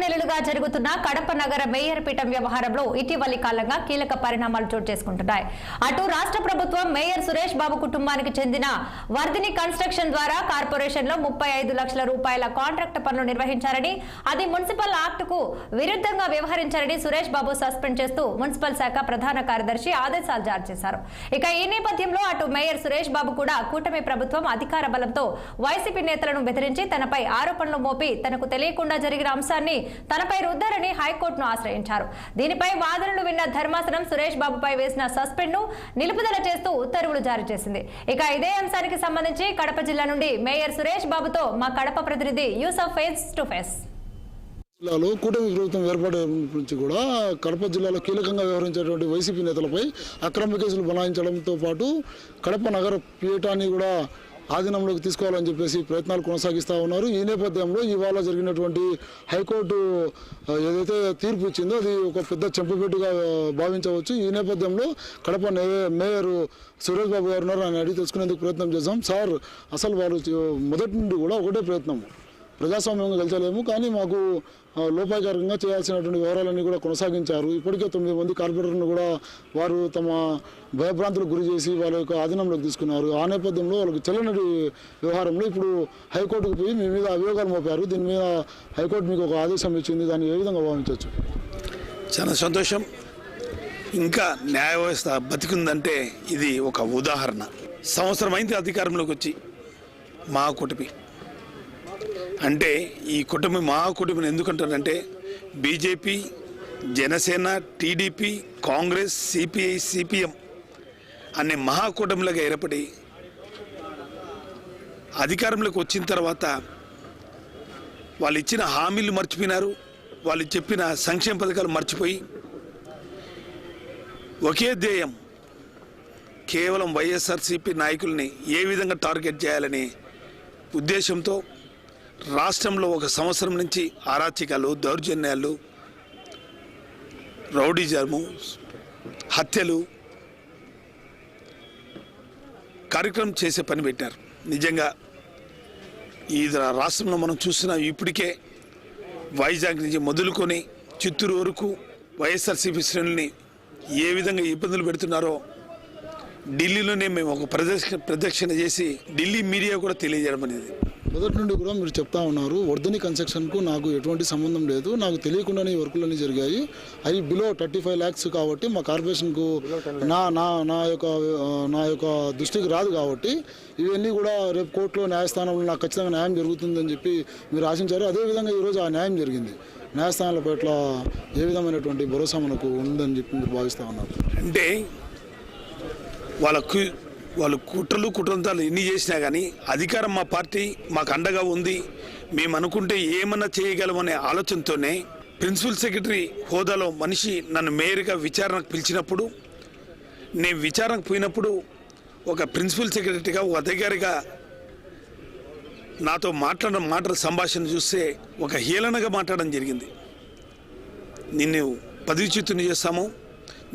నెలలుగా జరుగుతున్న కడప నగర మేయర్ పీఠం వ్యవహారంలో ఇటీవలి కాలంగా కీలక పరిణామాలు చోటు చేసుకుంటున్నాయి. అటు రాష్ట్ర ప్రభుత్వం మేయర్ సురేష్ బాబు కుటుంబానికి చెందిన వర్ధిని కన్స్ట్రక్షన్ ద్వారా కార్పొరేషన్ లో 35 లక్షల రూపాయల కాంట్రాక్ట్ పనులు నిర్వహించారని, అది మున్సిపల్ యాక్ట్ కు విరుద్ధంగా వ్యవహరించారని సురేష్ బాబు సస్పెండ్ చేస్తూ మున్సిపల్ శాఖ ప్రధాన కార్యదర్శి ఆదేశాలు జారీ చేశారు. ఇక ఈ నేపథ్యంలో అటు మేయర్ సురేష్ బాబు కూడా కూటమి ప్రభుత్వం అధికార బలంతో వైసీపీ నేతలను బెదిరించి తనపై ఆరోపణలు మోపి తనకు తెలియకుండా జరిగిన అంశాన్ని తనపై రుద్దారని హైకోర్టును ఆశ్రయించారు. దీనిపై వాదనలు విన్న ధర్మాసనం సురేష్ బాబుపై వేసిన సస్పెండ్ ను నిలుపుదల చేస్తూ ఉత్తర్వులు జారీ చేసింది. ఇక ఇదే అంశానికి సంబంధించి కడప జిల్లా నుండి మేయర్ సురేష్ బాబుతో మా కడప ప్రతినిధి యూసఫ్ ఫేస్ టు ఫేస్. జిల్లాలో కూటమి ప్రభుత్వం ఏర్పడే నుంచి కూడా కడప జిల్లాలో కీలకంగా వ్యవహరించేటువంటి వైసీపీ నేతలపై అక్రమ కేసులు బనాయించడంతో పాటు కడప నగర పీఠాన్ని కూడా ఆధీనంలోకి తీసుకోవాలని చెప్పేసి ప్రయత్నాలు కొనసాగిస్తూ ఉన్నారు. ఈ నేపథ్యంలో ఇవాళ జరిగినటువంటి హైకోర్టు ఏదైతే తీర్పు ఇచ్చిందో అది ఒక పెద్ద చెంపపెట్టుగా భావించవచ్చు. ఈ నేపథ్యంలో కడప మేయర్ సురేష్ బాబు గారు ఉన్నారు, ఆయన అడిగి తెలుసుకునేందుకు ప్రయత్నం చేద్దాం. సార్, అసలు వాళ్ళు మొదటి నుండి కూడా ఒకటే ప్రయత్నం, ప్రజాస్వామ్యంగా గెలిచలేము కానీ మాకు లోపాయకారంగా చేయాల్సినటువంటి వివరాలన్నీ కూడా కొనసాగించారు. ఇప్పటికే 9 మంది కార్పొరేటర్లను కూడా వారు తమ భయభ్రాంతులకు గురి చేసి వాళ్ళ యొక్క ఆధీనంలోకి తీసుకున్నారు. ఆ నేపథ్యంలో వాళ్ళకి చెల్లనటి వ్యవహారంలో ఇప్పుడు హైకోర్టుకు పోయి మీ మీద అభియోగాలు మోపారు. దీని మీద హైకోర్టు మీకు ఒక ఆదేశం ఇచ్చింది, దాన్ని ఏ విధంగా భావించవచ్చు? చాలా సంతోషం. ఇంకా న్యాయ వ్యవస్థ బతికుందంటే ఇది ఒక ఉదాహరణ. సంవత్సరం అయింది అధికారంలోకి వచ్చి మా కూటమి అంటే, ఈ కూటమి మా కూటమిని ఎందుకంటారంటే BJP, Janasena, TDP, Congress, CPI, CPM అనే మహాకూటమిలాగా ఏర్పడి అధికారంలోకి వచ్చిన తర్వాత వాళ్ళు ఇచ్చిన హామీలు మర్చిపోయినారు, వాళ్ళు చెప్పిన సంక్షేమ పథకాలు మర్చిపోయి ఒకే ధ్యేయం, కేవలం వైఎస్ఆర్సీపీ నాయకుల్ని ఏ విధంగా టార్గెట్ చేయాలనే ఉద్దేశంతో రాష్ట్రంలో ఒక సంవత్సరం నుంచి అరాచకాలు, దౌర్జన్యాలు, రౌడీజము, హత్యలు కార్యక్రమం చేసే పని పెట్టారు. నిజంగా ఈ రాష్ట్రంలో మనం చూస్తున్నాం. ఇప్పటికే వైజాగ్ నుంచి మొదలుకొని చిత్తూరు వరకు వైఎస్ఆర్సీపీ శ్రేణుల్ని ఏ విధంగా ఇబ్బందులు పెడుతున్నారో ఢిల్లీలోనే మేము ఒక ప్రదక్షిణ చేసి ఢిల్లీ మీడియా కూడా తెలియజేయడం అనేది. మొదటి నుండి కూడా మీరు చెప్తా ఉన్నారు, వర్ధిని కన్స్ట్రక్షన్కు నాకు ఎటువంటి సంబంధం లేదు, నాకు తెలియకుండానే ఈ వర్కులన్నీ జరిగాయి, అవి బిలో 35 lakhs కాబట్టి మా కార్పొరేషన్కు నా యొక్క దృష్టికి రాదు కాబట్టి ఇవన్నీ కూడా రేపు కోర్టులో న్యాయస్థానంలో నాకు ఖచ్చితంగా న్యాయం జరుగుతుందని చెప్పి మీరు ఆశించారు. అదేవిధంగా ఈరోజు ఆ న్యాయం జరిగింది. న్యాయస్థానాల పట్ల ఏ విధమైనటువంటి భరోసా మనకు ఉందని చెప్పి మీరు భావిస్తూ ఉన్నారు? అంటే వాళ్ళు కుట్రంతాలు ఎన్ని చేసినా కానీ అధికారం మా పార్టీ మాకు అండగా ఉంది, మేము అనుకుంటే ఏమన్నా చేయగలమనే ఆలోచనతోనే ప్రిన్సిపల్ సెక్రటరీ హోదాలో మనిషి నన్ను మేయర్గా విచారణకు పిలిచినప్పుడు, నేను విచారణకు పోయినప్పుడు ఒక ప్రిన్సిపల్ సెక్రటరీగా, ఒక అధికారిగా నాతో మాట్లాడిన మాటల సంభాషణ చూస్తే ఒక హేళనగా మాట్లాడడం జరిగింది. నిన్ను పదవిచ్యుతుని చేస్తాము,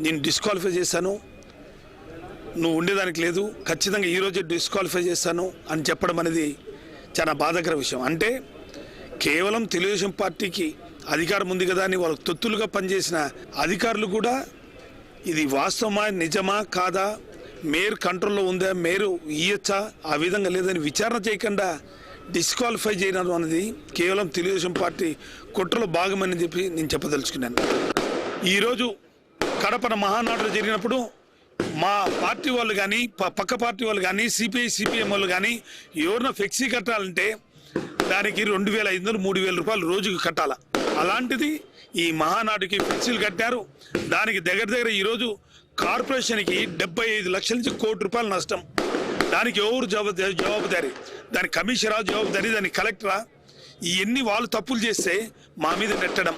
నేను డిస్క్వాలిఫై చేశాను, నువ్వు ఉండేదానికి లేదు, ఖచ్చితంగా ఈరోజే డిస్క్వాలిఫై చేస్తాను అని చెప్పడం అనేది చాలా బాధాకర విషయం. అంటే కేవలం తెలుగుదేశం పార్టీకి అధికారం ఉంది కదా అని వాళ్ళకు తొత్తులుగా పనిచేసిన అధికారులు కూడా ఇది వాస్తవమా, నిజమా కాదా, మేయర్ కంట్రోల్లో ఉందా, మేయర్ ఇయ్యచ్చా, ఆ విధంగా లేదని విచారణ చేయకుండా డిస్క్వాలిఫై చేయడం అనేది కేవలం తెలుగుదేశం పార్టీ కుట్రలో భాగమని చెప్పి నేను చెప్పదలుచుకున్నాను. ఈరోజు కడపన మహానాడులో జరిగినప్పుడు మా పార్టీ వాళ్ళు కానీ, పక్క పార్టీ వాళ్ళు కానీ, సిపిఐ, సిపిఎం వాళ్ళు కానీ ఎవరిన ఫ్లెక్సీ కట్టాలంటే దానికి 2,500, 3,000 రూపాయలు రోజుకు కట్టాల. అలాంటిది ఈ మహానాడుకి ఫ్లెక్సీలు కట్టారు. దానికి దగ్గర ఈరోజు కార్పొరేషన్కి 75 లక్షల నుంచి 1 కోటి రూపాయలు నష్టం. దానికి ఎవరు జవాబుదారీ? దాని కమిషనరా జవాబుదారీ? దాని కలెక్టరా? ఇవన్నీ వాళ్ళు తప్పులు చేస్తే మా మీద నెట్టడం.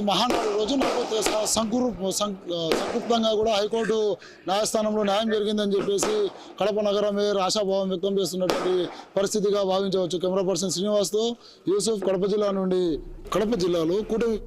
మహానాడు రోజు నాకు సంక్షిప్తంగా కూడా హైకోర్టు న్యాయస్థానంలో న్యాయం జరిగిందని చెప్పేసి కడప నగర మేయర్ ఆశాభావం వ్యక్తం చేస్తున్నటువంటి పరిస్థితిగా భావించవచ్చు. కెమెరా పర్సన్ శ్రీనివాస్తో యూసుఫ్, కడప జిల్లా నుండి. కడప జిల్లాలో కూటమి